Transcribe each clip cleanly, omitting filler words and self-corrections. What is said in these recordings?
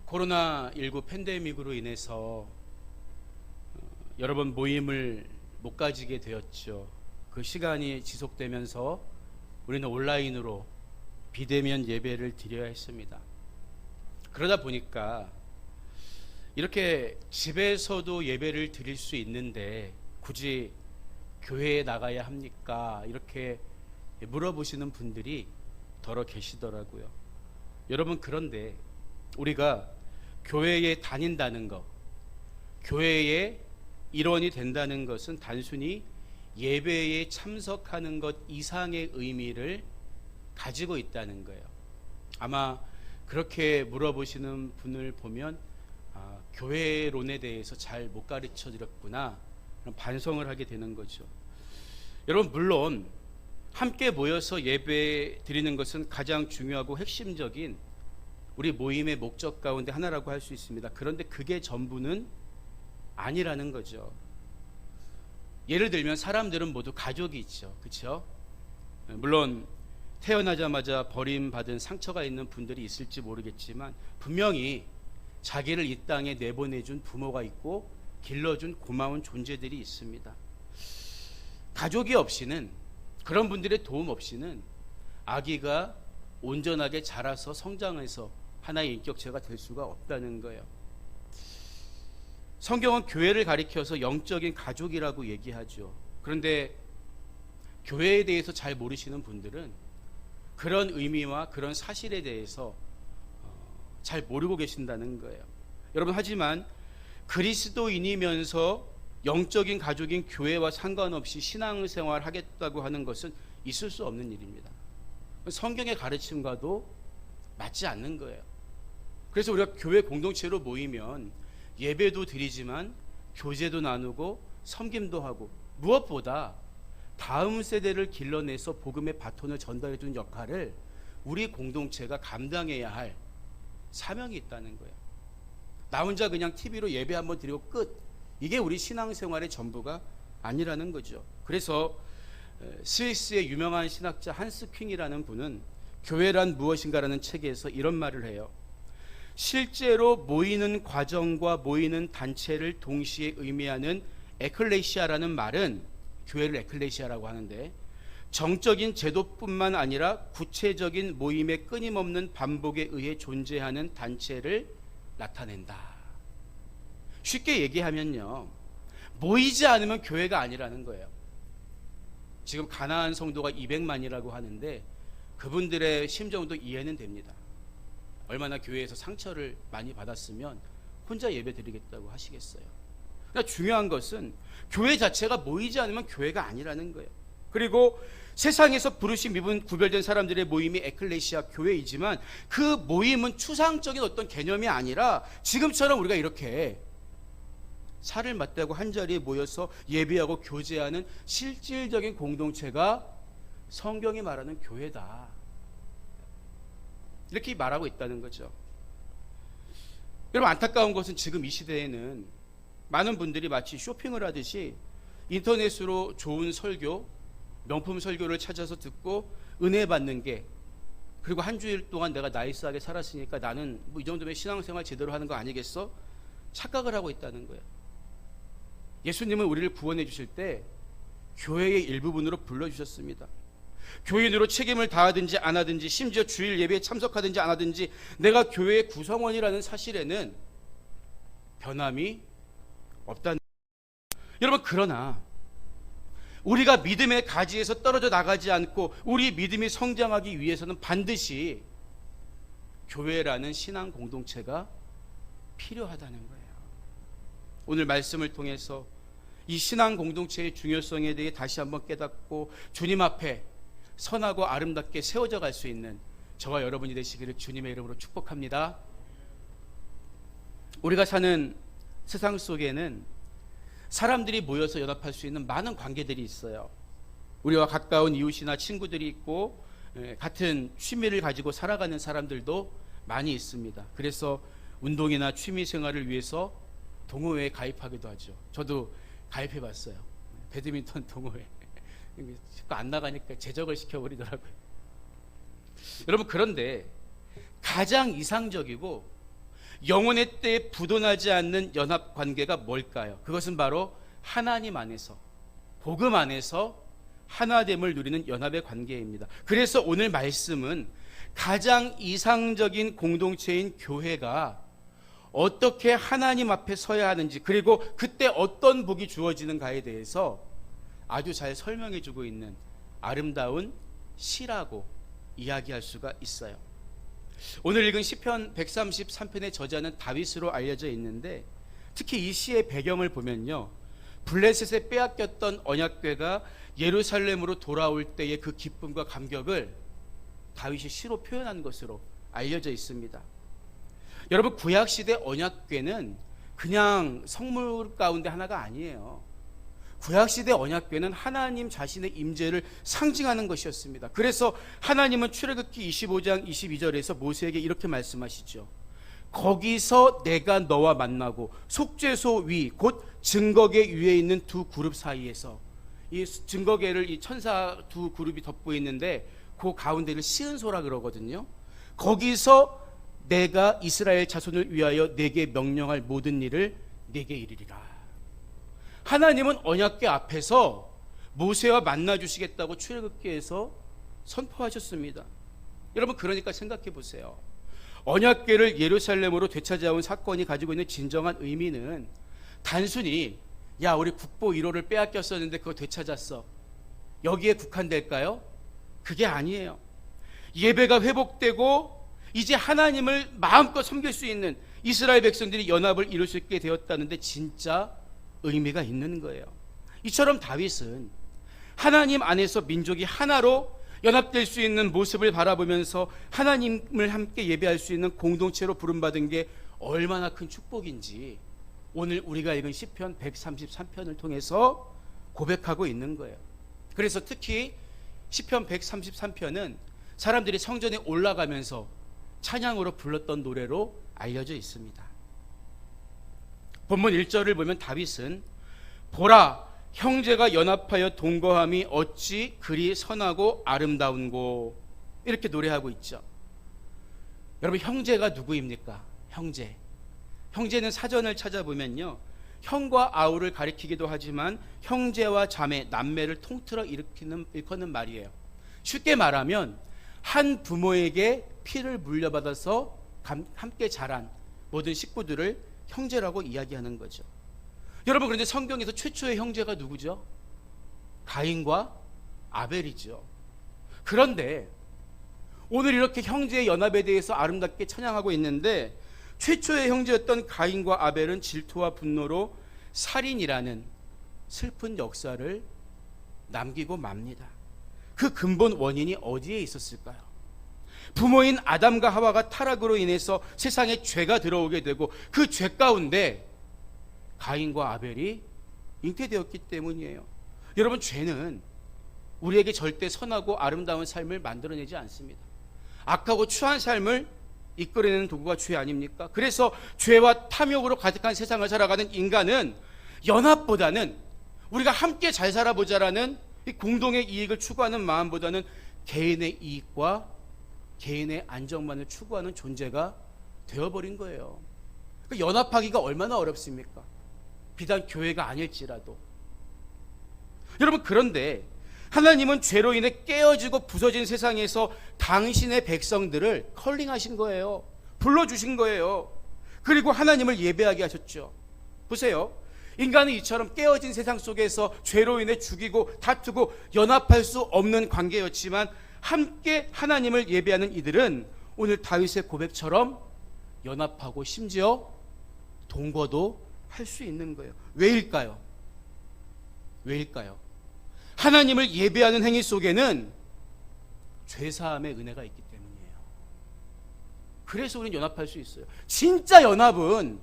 코로나19 팬데믹으로 인해서 여러 번 모임을 못 가지게 되었죠. 그 시간이 지속되면서 우리는 온라인으로 비대면 예배를 드려야 했습니다. 그러다 보니까 이렇게 집에서도 예배를 드릴 수 있는데 굳이 교회에 나가야 합니까? 이렇게 물어보시는 분들이 더러 계시더라고요. 여러분, 그런데 우리가 교회에 다닌다는 것, 교회의 일원이 된다는 것은 단순히 예배에 참석하는 것 이상의 의미를 가지고 있다는 거예요. 아마 그렇게 물어보시는 분을 보면 교회론에 대해서 잘 못 가르쳐 드렸구나, 그런 반성을 하게 되는 거죠. 여러분, 물론 함께 모여서 예배 드리는 것은 가장 중요하고 핵심적인 우리 모임의 목적 가운데 하나라고 할 수 있습니다. 그런데 그게 전부는 아니라는 거죠. 예를 들면 사람들은 모두 가족이 있죠. 그렇죠? 물론 태어나자마자 버림받은 상처가 있는 분들이 있을지 모르겠지만 분명히 자기를 이 땅에 내보내준 부모가 있고 길러준 고마운 존재들이 있습니다. 가족이 없이는, 그런 분들의 도움 없이는 아기가 온전하게 자라서 성장해서 하나의 인격체가 될 수가 없다는 거예요. 성경은 교회를 가리켜서 영적인 가족이라고 얘기하죠. 그런데 교회에 대해서 잘 모르시는 분들은 그런 의미와 그런 사실에 대해서 잘 모르고 계신다는 거예요. 여러분, 하지만 그리스도인이면서 영적인 가족인 교회와 상관없이 신앙생활 하겠다고 하는 것은 있을 수 없는 일입니다. 성경의 가르침과도 맞지 않는 거예요. 그래서 우리가 교회 공동체로 모이면 예배도 드리지만 교제도 나누고 섬김도 하고, 무엇보다 다음 세대를 길러내서 복음의 바톤을 전달해 주는 역할을 우리 공동체가 감당해야 할 사명이 있다는 거예요. 나 혼자 그냥 TV로 예배 한번 드리고 끝, 이게 우리 신앙생활의 전부가 아니라는 거죠. 그래서 스위스의 유명한 신학자 한스 퀸이라는 분은 교회란 무엇인가라는 책에서 이런 말을 해요. 실제로 모이는 과정과 모이는 단체를 동시에 의미하는 에클레시아라는 말은, 교회를 에클레시아라고 하는데, 정적인 제도뿐만 아니라 구체적인 모임의 끊임없는 반복에 의해 존재하는 단체를 나타낸다. 쉽게 얘기하면요, 모이지 않으면 교회가 아니라는 거예요. 지금 가나안 성도가 200만이라고 하는데 그분들의 심정도 이해는 됩니다. 얼마나 교회에서 상처를 많이 받았으면 혼자 예배 드리겠다고 하시겠어요. 그러나 중요한 것은 교회 자체가 모이지 않으면 교회가 아니라는 거예요. 그리고 세상에서 부르심 입은 구별된 사람들의 모임이 에클레시아 교회이지만 그 모임은 추상적인 어떤 개념이 아니라 지금처럼 우리가 이렇게 살을 맞대고 한자리에 모여서 예배하고 교제하는 실질적인 공동체가 성경이 말하는 교회다, 이렇게 말하고 있다는 거죠. 여러분, 안타까운 것은 지금 이 시대에는 많은 분들이 마치 쇼핑을 하듯이 인터넷으로 좋은 설교, 명품 설교를 찾아서 듣고 은혜 받는 게, 그리고 한 주일 동안 내가 나이스하게 살았으니까 나는 뭐 이 정도면 신앙생활 제대로 하는 거 아니겠어? 착각을 하고 있다는 거예요. 예수님은 우리를 구원해 주실 때 교회의 일부분으로 불러주셨습니다. 교인으로 책임을 다하든지 안 하든지, 심지어 주일 예배에 참석하든지 안 하든지 내가 교회의 구성원이라는 사실에는 변함이 없다는 거예요. 여러분, 그러나 우리가 믿음의 가지에서 떨어져 나가지 않고 우리 믿음이 성장하기 위해서는 반드시 교회라는 신앙 공동체가 필요하다는 거예요. 오늘 말씀을 통해서 이 신앙 공동체의 중요성에 대해 다시 한번 깨닫고 주님 앞에 선하고 아름답게 세워져 갈 수 있는 저와 여러분이 되시기를 주님의 이름으로 축복합니다. 우리가 사는 세상 속에는 사람들이 모여서 연합할 수 있는 많은 관계들이 있어요. 우리와 가까운 이웃이나 친구들이 있고, 같은 취미를 가지고 살아가는 사람들도 많이 있습니다. 그래서 운동이나 취미 생활을 위해서 동호회에 가입하기도 하죠. 저도 가입해 봤어요. 배드민턴 동호회. 자꾸 안 나가니까 제적을 시켜버리더라고요. 여러분, 그런데 가장 이상적이고 영혼의 때에 부도나지 않는 연합 관계가 뭘까요? 그것은 바로 하나님 안에서, 복음 안에서 하나됨을 누리는 연합의 관계입니다. 그래서 오늘 말씀은 가장 이상적인 공동체인 교회가 어떻게 하나님 앞에 서야 하는지, 그리고 그때 어떤 복이 주어지는가에 대해서 아주 잘 설명해 주고 있는 아름다운 시라고 이야기할 수가 있어요. 오늘 읽은 시편 133편의 저자는 다윗으로 알려져 있는데, 특히 이 시의 배경을 보면요, 블레셋에 빼앗겼던 언약궤가 예루살렘으로 돌아올 때의 그 기쁨과 감격을 다윗이 시로 표현한 것으로 알려져 있습니다. 여러분, 구약시대 언약궤는 그냥 성물 가운데 하나가 아니에요. 구약시대 언약궤는 하나님 자신의 임재를 상징하는 것이었습니다. 그래서 하나님은 출애굽기 25장 22절에서 모세에게 이렇게 말씀하시죠. 거기서 내가 너와 만나고 속죄소 위 곧 증거궤 위에 있는 두 그룹 사이에서, 이 증거궤를 이 천사 두 그룹이 덮고 있는데 그 가운데를 시은소라 그러거든요. 거기서 내가 이스라엘 자손을 위하여 내게 명령할 모든 일을 내게 이르리라. 하나님은 언약궤 앞에서 모세와 만나 주시겠다고 출애굽기에서 선포하셨습니다. 여러분, 그러니까 생각해 보세요. 언약궤를 예루살렘으로 되찾아온 사건이 가지고 있는 진정한 의미는 단순히 야, 우리 국보 1호를 빼앗겼었는데 그거 되찾았어, 여기에 국한될까요? 그게 아니에요. 예배가 회복되고 이제 하나님을 마음껏 섬길 수 있는 이스라엘 백성들이 연합을 이룰 수 있게 되었다는데 진짜 의미가 있는 거예요. 이처럼 다윗은 하나님 안에서 민족이 하나로 연합될 수 있는 모습을 바라보면서 하나님을 함께 예배할 수 있는 공동체로 부름받은 게 얼마나 큰 축복인지 오늘 우리가 읽은 시편 133편을 통해서 고백하고 있는 거예요. 그래서 특히 시편 133편은 사람들이 성전에 올라가면서 찬양으로 불렀던 노래로 알려져 있습니다. 본문 1절을 보면 다윗은 보라, 형제가 연합하여 동거함이 어찌 그리 선하고 아름다운고, 이렇게 노래하고 있죠. 여러분, 형제가 누구입니까? 형제는 사전을 찾아보면요, 형과 아우를 가리키기도 하지만 형제와 자매, 남매를 통틀어 일컫는 말이에요. 쉽게 말하면 한 부모에게 피를 물려받아서 함께 자란 모든 식구들을 형제라고 이야기하는 거죠. 여러분, 그런데 성경에서 최초의 형제가 누구죠? 가인과 아벨이죠. 그런데 오늘 이렇게 형제의 연합에 대해서 아름답게 찬양하고 있는데, 최초의 형제였던 가인과 아벨은 질투와 분노로 살인이라는 슬픈 역사를 남기고 맙니다. 그 근본 원인이 어디에 있었을까요? 부모인 아담과 하와가 타락으로 인해서 세상에 죄가 들어오게 되고 그 죄 가운데 가인과 아벨이 잉태되었기 때문이에요. 여러분, 죄는 우리에게 절대 선하고 아름다운 삶을 만들어내지 않습니다. 악하고 추한 삶을 이끌어내는 도구가 죄 아닙니까? 그래서 죄와 탐욕으로 가득한 세상을 살아가는 인간은 연합보다는, 우리가 함께 잘 살아보자라는 이 공동의 이익을 추구하는 마음보다는 개인의 이익과 개인의 안정만을 추구하는 존재가 되어버린 거예요. 연합하기가 얼마나 어렵습니까? 비단 교회가 아닐지라도. 여러분, 그런데 하나님은 죄로 인해 깨어지고 부서진 세상에서 당신의 백성들을 컬링하신 거예요. 불러주신 거예요. 그리고 하나님을 예배하게 하셨죠. 보세요. 인간은 이처럼 깨어진 세상 속에서 죄로 인해 죽이고 다투고 연합할 수 없는 관계였지만 함께 하나님을 예배하는 이들은 오늘 다윗의 고백처럼 연합하고 심지어 동거도 할 수 있는 거예요. 왜일까요? 하나님을 예배하는 행위 속에는 죄사함의 은혜가 있기 때문이에요. 그래서 우리는 연합할 수 있어요. 진짜 연합은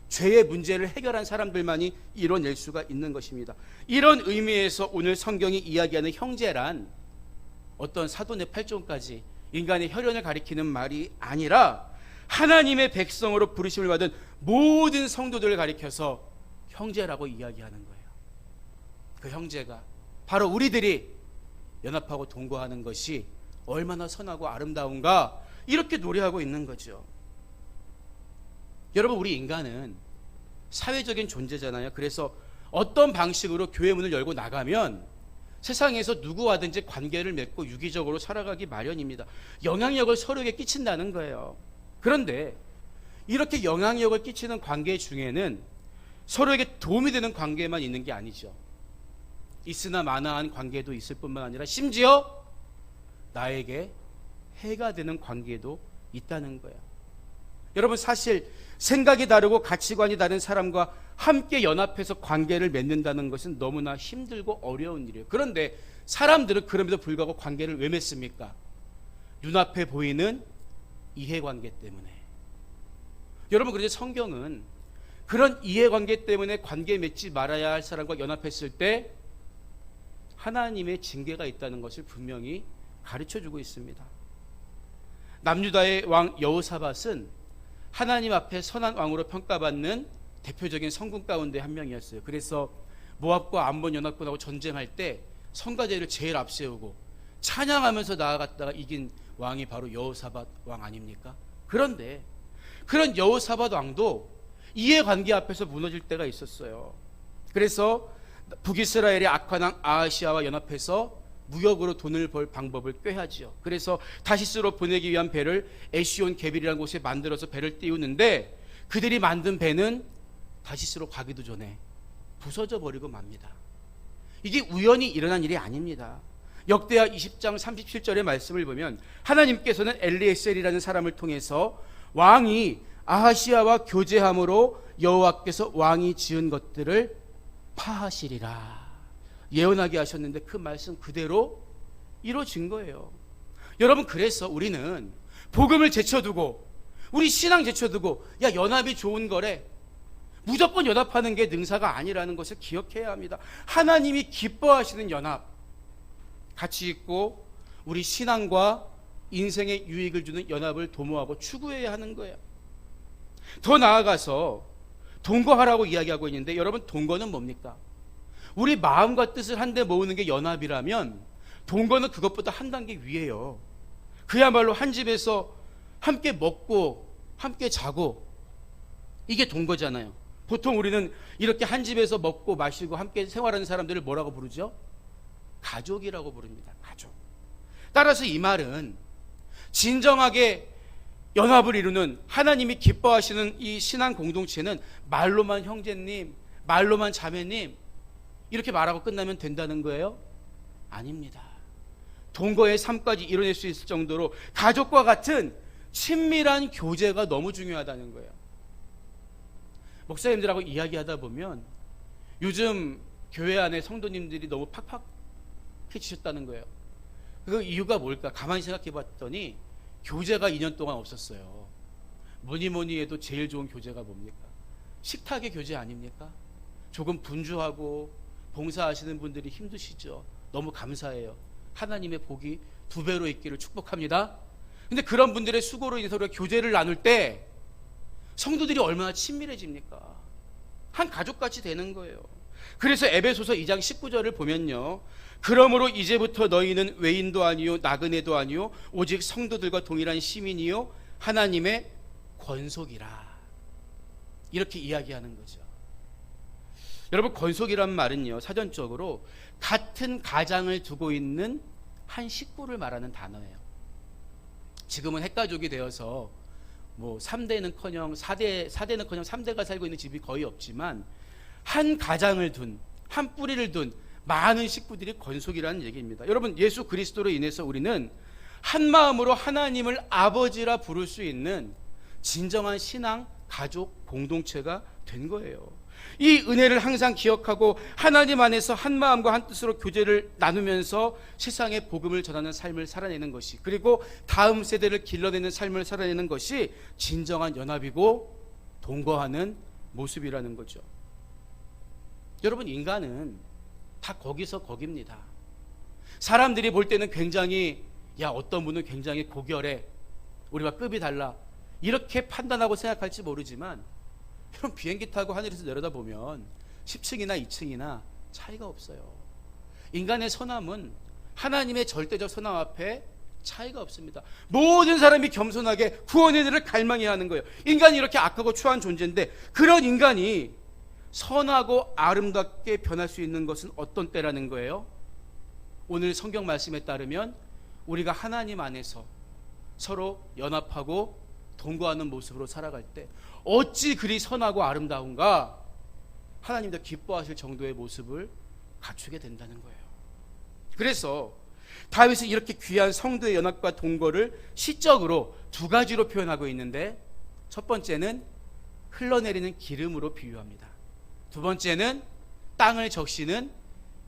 죄의 문제를 해결한 사람들만이 이뤄낼 수가 있는 것입니다. 이런 의미에서 오늘 성경이 이야기하는 형제란 어떤 사돈의 팔종까지 인간의 혈연을 가리키는 말이 아니라 하나님의 백성으로 부르심을 받은 모든 성도들을 가리켜서 형제라고 이야기하는 거예요. 그 형제가 바로 우리들이 연합하고 동거하는 것이 얼마나 선하고 아름다운가, 이렇게 노래하고 있는 거죠. 여러분, 우리 인간은 사회적인 존재잖아요. 그래서 어떤 방식으로 교회 문을 열고 나가면 세상에서 누구와든지 관계를 맺고 유기적으로 살아가기 마련입니다. 영향력을 서로에게 끼친다는 거예요. 그런데 이렇게 영향력을 끼치는 관계 중에는 서로에게 도움이 되는 관계만 있는 게 아니죠. 있으나 마나한 관계도 있을 뿐만 아니라 심지어 나에게 해가 되는 관계도 있다는 거예요. 여러분, 사실 생각이 다르고 가치관이 다른 사람과 함께 연합해서 관계를 맺는다는 것은 너무나 힘들고 어려운 일이에요. 그런데 사람들은 그럼에도 불구하고 관계를 왜 맺습니까? 눈앞에 보이는 이해관계 때문에. 여러분, 그런데 성경은 그런 이해관계 때문에 관계 맺지 말아야 할 사람과 연합했을 때 하나님의 징계가 있다는 것을 분명히 가르쳐주고 있습니다. 남유다의 왕 여호사밧은 하나님 앞에 선한 왕으로 평가받는 대표적인 성군 가운데 한 명이었어요. 그래서 모압과 암몬 연합군하고 전쟁할 때 성가대를 제일 앞세우고 찬양하면서 나아갔다가 이긴 왕이 바로 여호사밧 왕 아닙니까? 그런데 그런 여호사밧 왕도 이해관계 앞에서 무너질 때가 있었어요. 그래서 북이스라엘의 악한 왕 아하시아와 연합해서 무역으로 돈을 벌 방법을 꾀하지요. 그래서 다시스로 보내기 위한 배를 에시온 게빌이라는 곳에 만들어서 배를 띄우는데 그들이 만든 배는 다시스로 가기도 전에 부서져 버리고 맙니다. 이게 우연히 일어난 일이 아닙니다. 역대하 20장 37절의 말씀을 보면 하나님께서는 엘리에셀이라는 사람을 통해서 왕이 아하시아와 교제함으로 여호와께서 왕이 지은 것들을 파하시리라 예언하게 하셨는데 그 말씀 그대로 이루어진 거예요. 여러분, 그래서 우리는 복음을 제쳐두고 우리 신앙 제쳐두고 야, 연합이 좋은 거래, 무조건 연합하는 게 능사가 아니라는 것을 기억해야 합니다. 하나님이 기뻐하시는 연합, 가치 있고 우리 신앙과 인생에 유익을 주는 연합을 도모하고 추구해야 하는 거예요. 더 나아가서 동거하라고 이야기하고 있는데, 여러분, 동거는 뭡니까? 우리 마음과 뜻을 한데 모으는 게 연합이라면 동거는 그것보다 한 단계 위에요. 그야말로 한 집에서 함께 먹고 함께 자고, 이게 동거잖아요. 보통 우리는 이렇게 한 집에서 먹고 마시고 함께 생활하는 사람들을 뭐라고 부르죠? 가족이라고 부릅니다. 가족. 따라서 이 말은 진정하게 연합을 이루는 하나님이 기뻐하시는 이 신앙 공동체는 말로만 형제님, 말로만 자매님 이렇게 말하고 끝나면 된다는 거예요? 아닙니다. 동거의 삶까지 이뤄낼 수 있을 정도로 가족과 같은 친밀한 교제가 너무 중요하다는 거예요. 목사님들하고 이야기하다 보면 요즘 교회 안에 성도님들이 너무 팍팍해지셨다는 거예요. 그 이유가 뭘까? 가만히 생각해 봤더니 교제가 2년 동안 없었어요. 뭐니 해도 제일 좋은 교제가 뭡니까? 식탁의 교제 아닙니까? 조금 분주하고 봉사하시는 분들이 힘드시죠. 너무 감사해요. 하나님의 복이 2배로 있기를 축복합니다. 근데 그런 분들의 수고로 인해서 우리가 교제를 나눌 때 성도들이 얼마나 친밀해집니까? 한 가족같이 되는 거예요. 그래서 에베소서 2장 19절을 보면요, 그러므로 이제부터 너희는 외인도 아니요 나그네도 아니요 오직 성도들과 동일한 시민이요 하나님의 권속이라, 이렇게 이야기하는 거죠. 여러분, 권속이란 말은요, 사전적으로 같은 가장을 두고 있는 한 식구를 말하는 단어예요. 지금은 핵가족이 되어서 뭐 3대는커녕 4대는커녕 3대가 살고 있는 집이 거의 없지만 한 가장을 둔, 한 뿌리를 둔 많은 식구들이 권속이라는 얘기입니다. 여러분, 예수 그리스도로 인해서 우리는 한 마음으로 하나님을 아버지라 부를 수 있는 진정한 신앙, 가족, 공동체가 된 거예요. 이 은혜를 항상 기억하고 하나님 안에서 한 마음과 한 뜻으로 교제를 나누면서 세상에 복음을 전하는 삶을 살아내는 것이, 그리고 다음 세대를 길러내는 삶을 살아내는 것이 진정한 연합이고 동거하는 모습이라는 거죠. 여러분, 인간은 다 거기서 거깁니다. 사람들이 볼 때는 굉장히, 야, 어떤 분은 굉장히 고결해, 우리와 급이 달라, 이렇게 판단하고 생각할지 모르지만, 여러분 비행기 타고 하늘에서 내려다보면 10층이나 2층이나 차이가 없어요. 인간의 선함은 하나님의 절대적 선함 앞에 차이가 없습니다. 모든 사람이 겸손하게 구원의 일을 갈망해야 하는 거예요. 인간이 이렇게 악하고 추한 존재인데, 그런 인간이 선하고 아름답게 변할 수 있는 것은 어떤 때라는 거예요? 오늘 성경 말씀에 따르면 우리가 하나님 안에서 서로 연합하고 동거하는 모습으로 살아갈 때 어찌 그리 선하고 아름다운가, 하나님도 기뻐하실 정도의 모습을 갖추게 된다는 거예요. 그래서 다윗은 이렇게 귀한 성도의 연합과 동거를 시적으로 두 가지로 표현하고 있는데, 첫 번째는 흘러내리는 기름으로 비유합니다. 두 번째는 땅을 적시는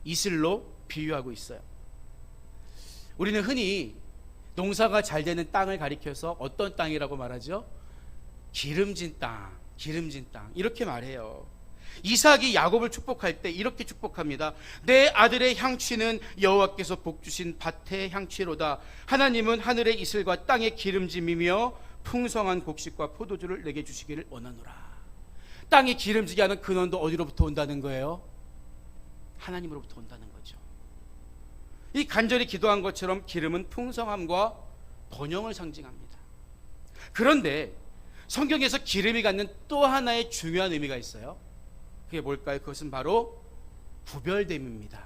이슬로 비유하고 있어요. 우리는 흔히 농사가 잘 되는 땅을 가리켜서 어떤 땅이라고 말하죠? 기름진 땅, 기름진 땅, 이렇게 말해요. 이삭이 야곱을 축복할 때 이렇게 축복합니다. 내 아들의 향취는 여호와께서 복주신 밭의 향취로다. 하나님은 하늘의 이슬과 땅의 기름짐이며 풍성한 곡식과 포도주를 내게 주시기를 원하노라. 땅이 기름지게 하는 근원도 어디로부터 온다는 거예요? 하나님으로부터 온다는 거죠. 이 간절히 기도한 것처럼 기름은 풍성함과 번영을 상징합니다. 그런데 성경에서 기름이 갖는 또 하나의 중요한 의미가 있어요. 그게 뭘까요? 그것은 바로 구별됨입니다.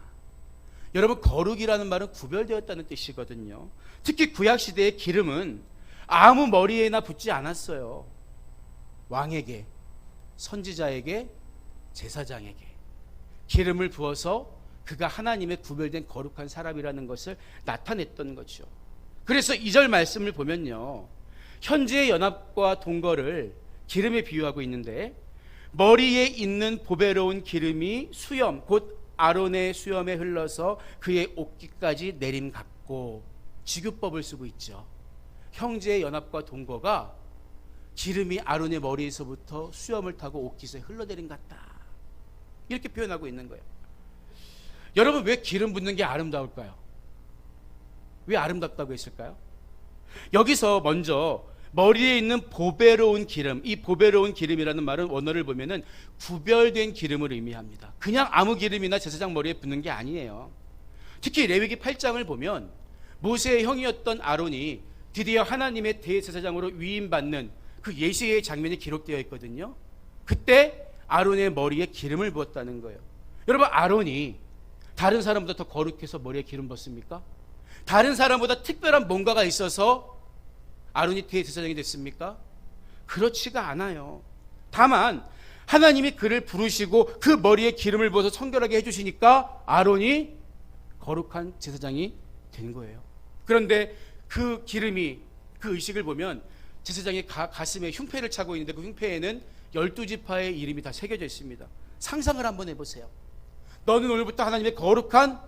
여러분, 거룩이라는 말은 구별되었다는 뜻이거든요. 특히 구약시대의 기름은 아무 머리에나 붓지 않았어요. 왕에게, 선지자에게, 제사장에게 기름을 부어서 그가 하나님의 구별된 거룩한 사람이라는 것을 나타냈던 거죠. 그래서 2절 말씀을 보면요, 현재의 연합과 동거를 기름에 비유하고 있는데, 머리에 있는 보배로운 기름이 수염, 곧 아론의 수염에 흘러서 그의 옷깃까지 내림같고, 지규법을 쓰고 있죠. 형제의 연합과 동거가 기름이 아론의 머리에서부터 수염을 타고 옷깃에 흘러내림 같다, 이렇게 표현하고 있는 거예요. 여러분, 왜 기름 붓는 게 아름다울까요? 왜 아름답다고 했을까요? 여기서 먼저 머리에 있는 보배로운 기름, 이 보배로운 기름이라는 말은 원어를 보면은 구별된 기름을 의미합니다. 그냥 아무 기름이나 제사장 머리에 붓는 게 아니에요. 특히 레위기 8장을 보면 모세의 형이었던 아론이 드디어 하나님의 대제사장으로 위임받는 그 예시의 장면이 기록되어 있거든요. 그때 아론의 머리에 기름을 부었다는 거예요. 여러분, 아론이 다른 사람보다 더 거룩해서 머리에 기름 붓습니까? 다른 사람보다 특별한 뭔가가 있어서 아론이 대제사장이 됐습니까? 그렇지가 않아요. 다만 하나님이 그를 부르시고 그 머리에 기름을 부어서 성결하게 해주시니까 아론이 거룩한 제사장이 된 거예요. 그런데 그 기름이, 그 의식을 보면 제사장의 가슴에 흉패를 차고 있는데, 그 흉패에는 12지파의 이름이 다 새겨져 있습니다. 상상을 한번 해보세요. 너는 오늘부터 하나님의 거룩한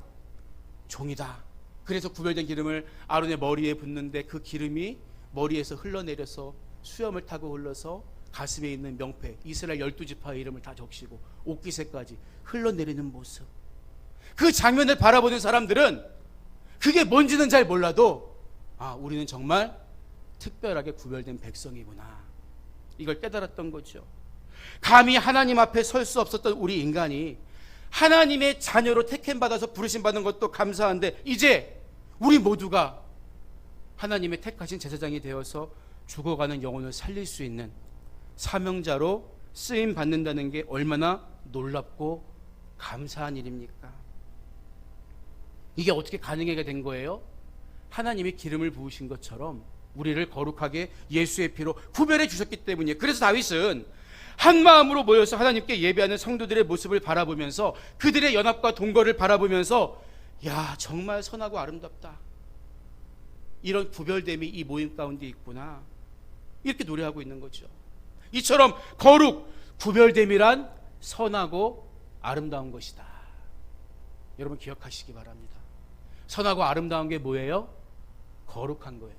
종이다. 그래서 구별된 기름을 아론의 머리에 붓는데, 그 기름이 머리에서 흘러내려서 수염을 타고 흘러서 가슴에 있는 명패, 이스라엘 12지파의 이름을 다 적시고 옷깃에까지 흘러내리는 모습. 그 장면을 바라보는 사람들은 그게 뭔지는 잘 몰라도, 아, 우리는 정말 특별하게 구별된 백성이구나, 이걸 깨달았던 거죠. 감히 하나님 앞에 설 수 없었던 우리 인간이 하나님의 자녀로 택함받아서 부르심받은 것도 감사한데, 이제 우리 모두가 하나님의 택하신 제사장이 되어서 죽어가는 영혼을 살릴 수 있는 사명자로 쓰임 받는다는 게 얼마나 놀랍고 감사한 일입니까? 이게 어떻게 가능하게 된 거예요? 하나님이 기름을 부으신 것처럼 우리를 거룩하게 예수의 피로 구별해 주셨기 때문이에요. 그래서 다윗은 한 마음으로 모여서 하나님께 예배하는 성도들의 모습을 바라보면서, 그들의 연합과 동거를 바라보면서, 야, 정말 선하고 아름답다, 이런 구별됨이 이 모임 가운데 있구나, 이렇게 노래하고 있는 거죠. 이처럼 거룩, 구별됨이란 선하고 아름다운 것이다. 여러분 기억하시기 바랍니다. 선하고 아름다운 게 뭐예요? 거룩한 거예요.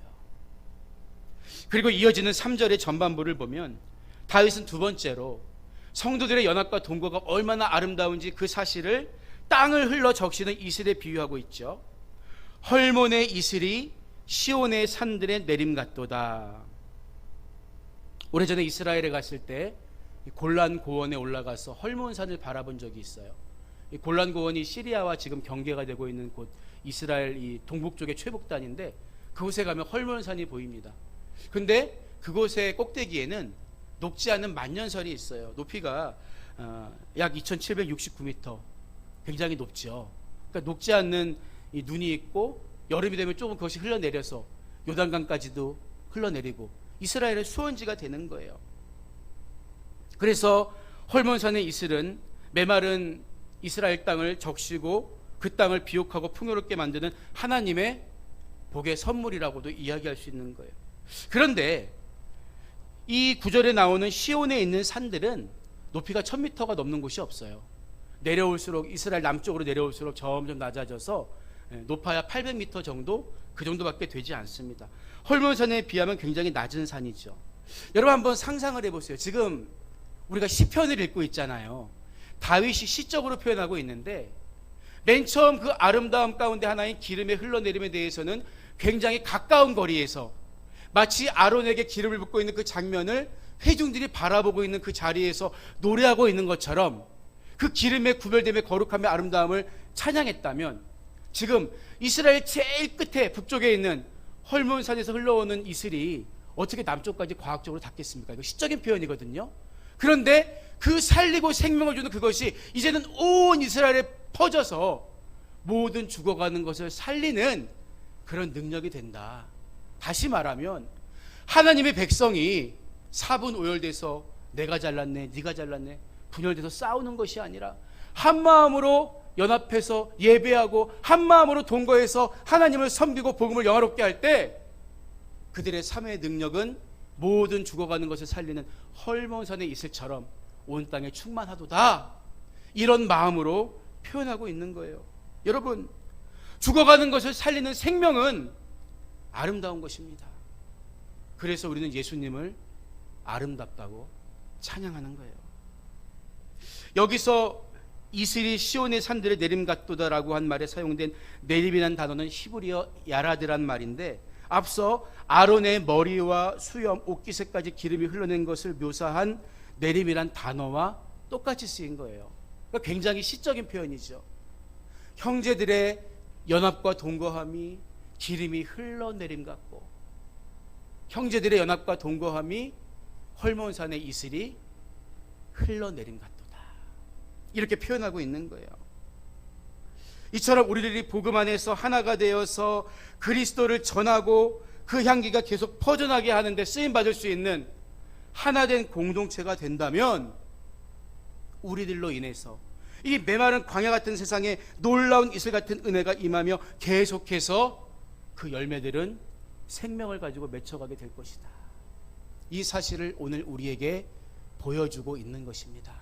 그리고 이어지는 3절의 전반부를 보면 다윗은 두 번째로 성도들의 연합과 동거가 얼마나 아름다운지 그 사실을 땅을 흘러 적시는 이슬에 비유하고 있죠. 헐몬의 이슬이 시온의 산들에 내림 같도다. 오래전에 이스라엘에 갔을 때 골란 고원에 올라가서 헐몬산을 바라본 적이 있어요. 이 골란 고원이 시리아와 지금 경계가 되고 있는 곳, 이스라엘 이 동북 쪽의 최북단인데 그곳에 가면 헐몬산이 보입니다. 근데 그곳의 꼭대기에는 녹지 않는 만년설이 있어요. 높이가 약 2769m, 굉장히 높죠. 그러니까 녹지 않는 이 눈이 있고 여름이 되면 조금 그것이 흘러내려서 요단강까지도 흘러내리고 이스라엘의 수원지가 되는 거예요. 그래서 헐몬산의 이슬은 메마른 이스라엘 땅을 적시고 그 땅을 비옥하고 풍요롭게 만드는 하나님의 복의 선물이라고도 이야기할 수 있는 거예요. 그런데 이 구절에 나오는 시온에 있는 산들은 높이가 1000m가 넘는 곳이 없어요. 내려올수록 이스라엘 남쪽으로 내려올수록 점점 낮아져서 높아야 800m 정도, 그 정도밖에 되지 않습니다. 헐몬산에 비하면 굉장히 낮은 산이죠. 여러분 한번 상상을 해보세요. 지금 우리가 시편을 읽고 있잖아요. 다윗이 시적으로 표현하고 있는데 맨 처음 그 아름다움 가운데 하나인 기름의 흘러내림에 대해서는 굉장히 가까운 거리에서 마치 아론에게 기름을 붓고 있는 그 장면을 회중들이 바라보고 있는 그 자리에서 노래하고 있는 것처럼 그 기름의 구별됨의 거룩함의 아름다움을 찬양했다면, 지금 이스라엘 제일 끝에 북쪽에 있는 헐몬산에서 흘러오는 이슬이 어떻게 남쪽까지 과학적으로 닿겠습니까? 이거 시적인 표현이거든요. 그런데 그 살리고 생명을 주는 그것이 이제는 온 이스라엘에 퍼져서 모든 죽어가는 것을 살리는 그런 능력이 된다. 다시 말하면 하나님의 백성이 사분오열돼서 내가 잘났네, 네가 잘났네, 분열돼서 싸우는 것이 아니라 한 마음으로 연합해서 예배하고 한 마음으로 동거해서 하나님을 섬기고 복음을 영화롭게 할 때 그들의 삶의 능력은 모든 죽어가는 것을 살리는 헐몬산의 이슬처럼 온 땅에 충만하도다, 이런 마음으로 표현하고 있는 거예요. 여러분, 죽어가는 것을 살리는 생명은 아름다운 것입니다. 그래서 우리는 예수님을 아름답다고 찬양하는 거예요. 여기서 이슬이 시온의 산들에 내림 같도다라고 한 말에 사용된 내림이라는 단어는 히브리어 야라드란 말인데, 앞서 아론의 머리와 수염, 옷깃에까지 기름이 흘러낸 것을 묘사한 내림이란 단어와 똑같이 쓰인 거예요. 그러니까 굉장히 시적인 표현이죠. 형제들의 연합과 동거함이 기름이 흘러내림 같고, 형제들의 연합과 동거함이 헐몬산의 이슬이 흘러내림 같도다, 이렇게 표현하고 있는 거예요. 이처럼 우리들이 복음 안에서 하나가 되어서 그리스도를 전하고 그 향기가 계속 퍼져나게 하는데 쓰임받을 수 있는 하나된 공동체가 된다면, 우리들로 인해서 이 메마른 광야 같은 세상에 놀라운 이슬 같은 은혜가 임하며 계속해서 그 열매들은 생명을 가지고 맺혀가게 될 것이다. 이 사실을 오늘 우리에게 보여주고 있는 것입니다.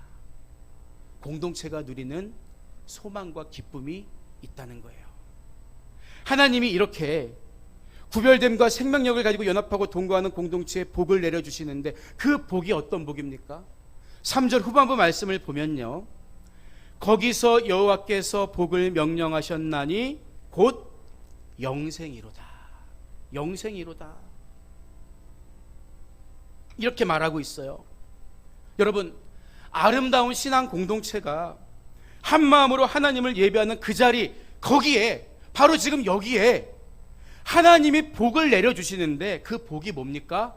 공동체가 누리는 소망과 기쁨이 있다는 거예요. 하나님이 이렇게 구별됨과 생명력을 가지고 연합하고 동거하는 공동체에 복을 내려주시는데, 그 복이 어떤 복입니까? 3절 후반부 말씀을 보면요, 거기서 여호와께서 복을 명령하셨나니 곧 영생이로다, 영생이로다, 이렇게 말하고 있어요. 여러분, 아름다운 신앙 공동체가 한 마음으로 하나님을 예배하는 그 자리, 거기에, 바로 지금 여기에 하나님이 복을 내려주시는데, 그 복이 뭡니까?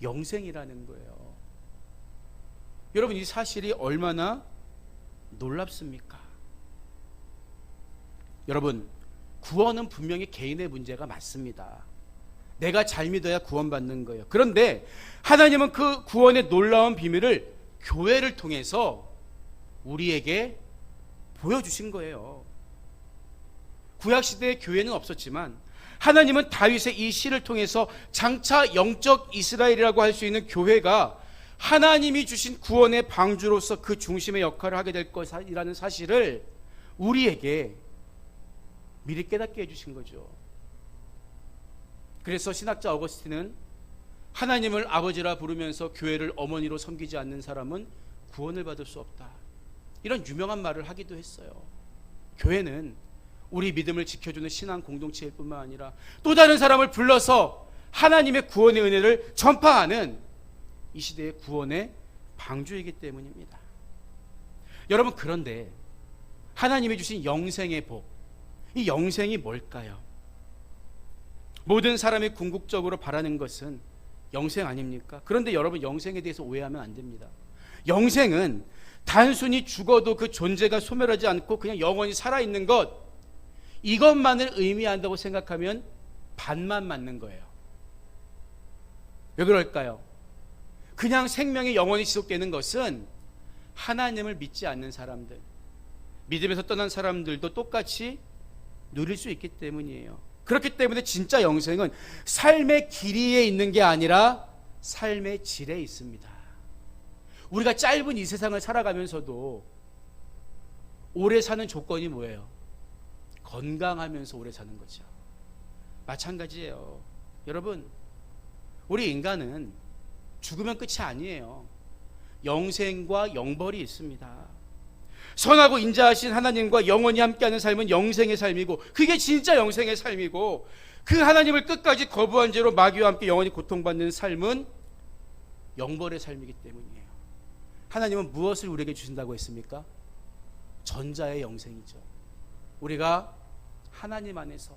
영생이라는 거예요. 여러분, 이 사실이 얼마나 놀랍습니까? 여러분, 구원은 분명히 개인의 문제가 맞습니다. 내가 잘 믿어야 구원받는 거예요. 그런데 하나님은 그 구원의 놀라운 비밀을 교회를 통해서 우리에게 보여주신 거예요. 구약시대에 교회는 없었지만 하나님은 다윗의 이 시를 통해서 장차 영적 이스라엘이라고 할 수 있는 교회가 하나님이 주신 구원의 방주로서 그 중심의 역할을 하게 될 것이라는 사실을 우리에게 미리 깨닫게 해주신 거죠. 그래서 신학자 어거스틴은 하나님을 아버지라 부르면서 교회를 어머니로 섬기지 않는 사람은 구원을 받을 수 없다, 이런 유명한 말을 하기도 했어요. 교회는 우리 믿음을 지켜주는 신앙 공동체일 뿐만 아니라 또 다른 사람을 불러서 하나님의 구원의 은혜를 전파하는 이 시대의 구원의 방주이기 때문입니다. 여러분, 그런데 하나님이 주신 영생의 복, 이 영생이 뭘까요? 모든 사람이 궁극적으로 바라는 것은 영생 아닙니까? 그런데 여러분, 영생에 대해서 오해하면 안 됩니다. 영생은 단순히 죽어도 그 존재가 소멸하지 않고 그냥 영원히 살아있는 것, 이것만을 의미한다고 생각하면 반만 맞는 거예요. 왜 그럴까요? 그냥 생명이 영원히 지속되는 것은 하나님을 믿지 않는 사람들, 믿음에서 떠난 사람들도 똑같이 누릴 수 있기 때문이에요. 그렇기 때문에 진짜 영생은 삶의 길이에 있는 게 아니라 삶의 질에 있습니다. 우리가 짧은 이 세상을 살아가면서도 오래 사는 조건이 뭐예요? 건강하면서 오래 사는 거죠. 마찬가지예요. 여러분, 우리 인간은 죽으면 끝이 아니에요. 영생과 영벌이 있습니다. 선하고 인자하신 하나님과 영원히 함께하는 삶은 영생의 삶이고, 그게 진짜 영생의 삶이고, 그 하나님을 끝까지 거부한 죄로 마귀와 함께 영원히 고통받는 삶은 영벌의 삶이기 때문이에요. 하나님은 무엇을 우리에게 주신다고 했습니까? 전자의 영생이죠. 우리가 하나님 안에서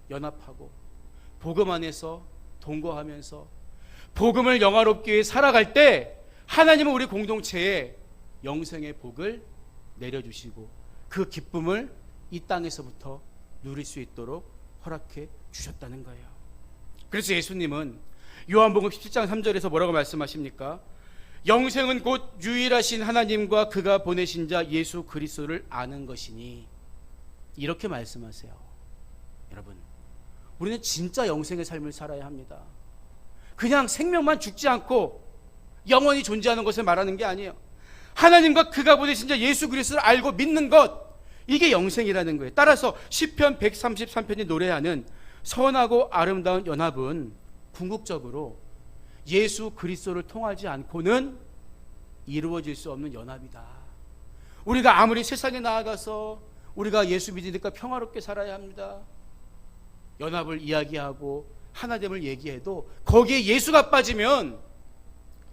연합하고 복음 안에서 동거하면서 복음을 영화롭게 위해 살아갈 때 하나님은 우리 공동체에 영생의 복을 내려주시고 그 기쁨을 이 땅에서부터 누릴 수 있도록 허락해 주셨다는 거예요. 그래서 예수님은 요한복음 17장 3절에서 뭐라고 말씀하십니까? 영생은 곧 유일하신 하나님과 그가 보내신 자 예수 그리스도를 아는 것이니, 이렇게 말씀하세요. 여러분, 우리는 진짜 영생의 삶을 살아야 합니다. 그냥 생명만 죽지 않고 영원히 존재하는 것을 말하는 게 아니에요. 하나님과 그가 보내신 자 예수 그리스도를 알고 믿는 것, 이게 영생이라는 거예요. 따라서 시편 133편이 노래하는 선하고 아름다운 연합은 궁극적으로 예수 그리스도를 통하지 않고는 이루어질 수 없는 연합이다. 우리가 아무리 세상에 나아가서 우리가 예수 믿으니까 평화롭게 살아야 합니다, 연합을 이야기하고 하나됨을 얘기해도 거기에 예수가 빠지면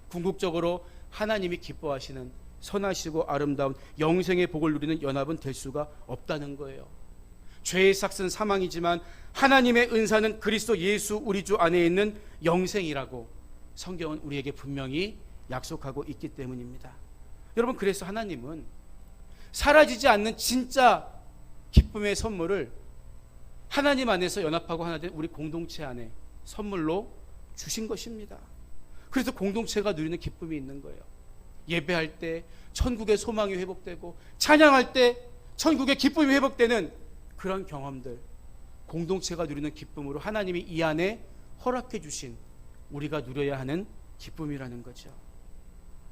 궁극적으로 하나님이 기뻐하시는 선하시고 아름다운 영생의 복을 누리는 연합은 될 수가 없다는 거예요. 죄의 삭은 사망이지만 하나님의 은사는 그리스도 예수 우리 주 안에 있는 영생이라고 성경은 우리에게 분명히 약속하고 있기 때문입니다. 여러분, 그래서 하나님은 사라지지 않는 진짜 기쁨의 선물을 하나님 안에서 연합하고 하나 된 우리 공동체 안에 선물로 주신 것입니다. 그래서 공동체가 누리는 기쁨이 있는 거예요. 예배할 때 천국의 소망이 회복되고, 찬양할 때 천국의 기쁨이 회복되는 그런 경험들, 공동체가 누리는 기쁨으로 하나님이 이 안에 허락해 주신 우리가 누려야 하는 기쁨이라는 거죠.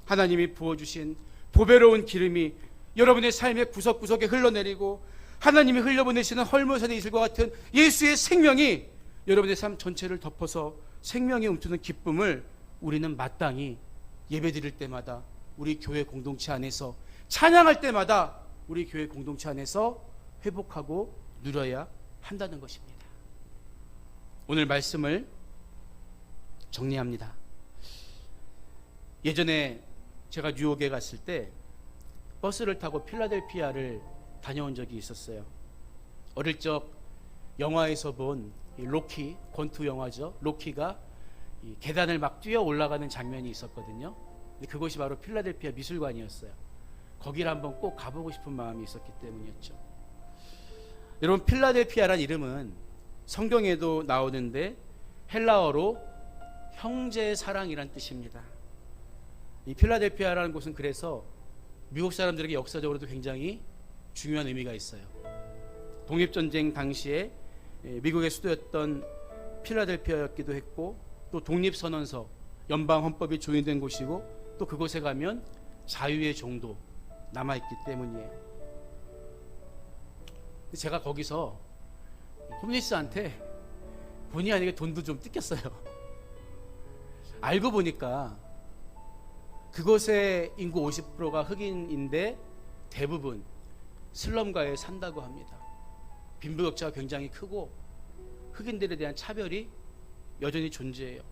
하나님이 부어주신 보배로운 기름이 여러분의 삶의 구석구석에 흘러내리고, 하나님이 흘려보내시는 헐모산의 이슬과 같은 예수의 생명이 여러분의 삶 전체를 덮어서 생명이 움트는 기쁨을 우리는 마땅히 예배드릴 때마다 우리 교회 공동체 안에서, 찬양할 때마다 우리 교회 공동체 안에서 회복하고 누려야 한다는 것입니다. 오늘 말씀을 정리합니다. 예전에 제가 뉴욕에 갔을 때 버스를 타고 필라델피아를 다녀온 적이 있었어요. 어릴 적 영화에서 본 로키, 권투 영화죠. 로키가 이 계단을 막 뛰어 올라가는 장면이 있었거든요. 근데 그곳이 바로 필라델피아 미술관이었어요. 거기를 한번 꼭 가보고 싶은 마음이 있었기 때문이었죠. 여러분, 필라델피아란 이름은 성경에도 나오는데 헬라어로 형제 사랑이란 뜻입니다. 이 필라델피아라는 곳은 그래서 미국 사람들에게 역사적으로도 굉장히 중요한 의미가 있어요. 독립전쟁 당시에 미국의 수도였던 필라델피아였기도 했고, 또 독립선언서, 연방헌법이 조인된 곳이고, 또 그곳에 가면 자유의 종도 남아있기 때문이에요. 제가 거기서 홈리스한테 본의 아니게 돈도 좀 뜯겼어요. 알고 보니까 그곳의 인구 50%가 흑인인데 대부분 슬럼가에 산다고 합니다. 빈부격차가 굉장히 크고 흑인들에 대한 차별이 여전히 존재해요.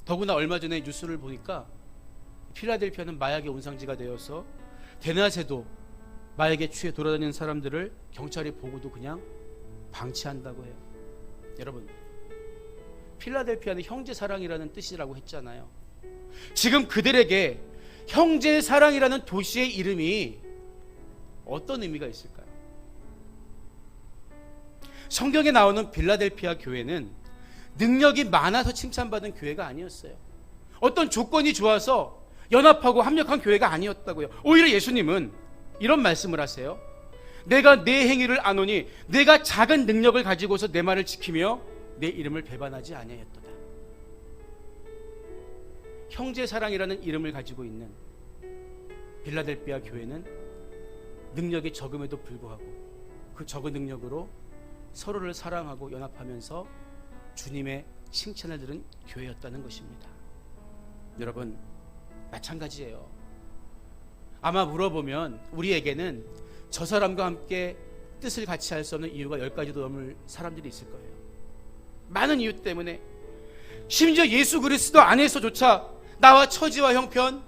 더구나 얼마 전에 뉴스를 보니까 필라델피아는 마약의 온상지가 되어서 대낮에도 마약에 취해 돌아다니는 사람들을 경찰이 보고도 그냥 방치한다고 해요. 여러분, 필라델피아는 형제사랑이라는 뜻이라고 했잖아요. 지금 그들에게 형제사랑이라는 도시의 이름이 어떤 의미가 있을까요? 성경에 나오는 필라델피아 교회는 능력이 많아서 칭찬받은 교회가 아니었어요. 어떤 조건이 좋아서 연합하고 합력한 교회가 아니었다고요. 오히려 예수님은 이런 말씀을 하세요. 내가 내 행위를 아노니 내가 작은 능력을 가지고서 내 말을 지키며 내 이름을 배반하지 아니하였도다. 형제사랑이라는 이름을 가지고 있는 필라델피아 교회는 능력이 적음에도 불구하고 그 적은 능력으로 서로를 사랑하고 연합하면서 주님의 칭찬을 들은 교회였다는 것입니다. 여러분, 마찬가지예요. 아마 물어보면 우리에게는 저 사람과 함께 뜻을 같이 할 수 없는 이유가 10가지도 넘을 사람들이 있을 거예요. 많은 이유 때문에, 심지어 예수 그리스도 안에서조차 나와 처지와 형편,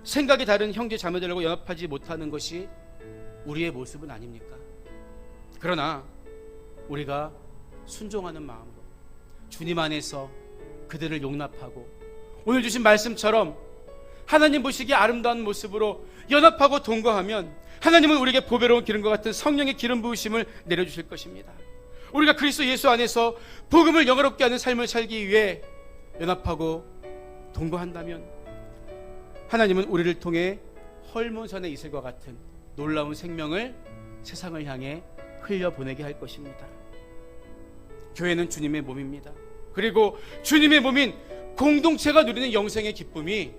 생각이 다른 형제 자매들하고 연합하지 못하는 것이 우리의 모습은 아닙니까? 그러나 우리가 순종하는 마음으로 주님 안에서 그들을 용납하고 오늘 주신 말씀처럼 하나님 보시기에 아름다운 모습으로 연합하고 동거하면 하나님은 우리에게 보배로운 기름과 같은 성령의 기름 부으심을 내려주실 것입니다. 우리가 그리스도 예수 안에서 복음을 영화롭게 하는 삶을 살기 위해 연합하고 동거한다면 하나님은 우리를 통해 헐몬산의 이슬과 같은 놀라운 생명을 세상을 향해 흘려보내게 할 것입니다. 교회는 주님의 몸입니다. 그리고 주님의 몸인 공동체가 누리는 영생의 기쁨이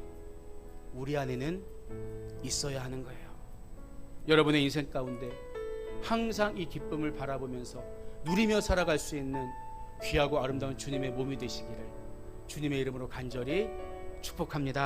우리 안에는 있어야 하는 거예요. 여러분의 인생 가운데 항상 이 기쁨을 바라보면서 누리며 살아갈 수 있는 귀하고 아름다운 주님의 몸이 되시기를 주님의 이름으로 간절히 축복합니다.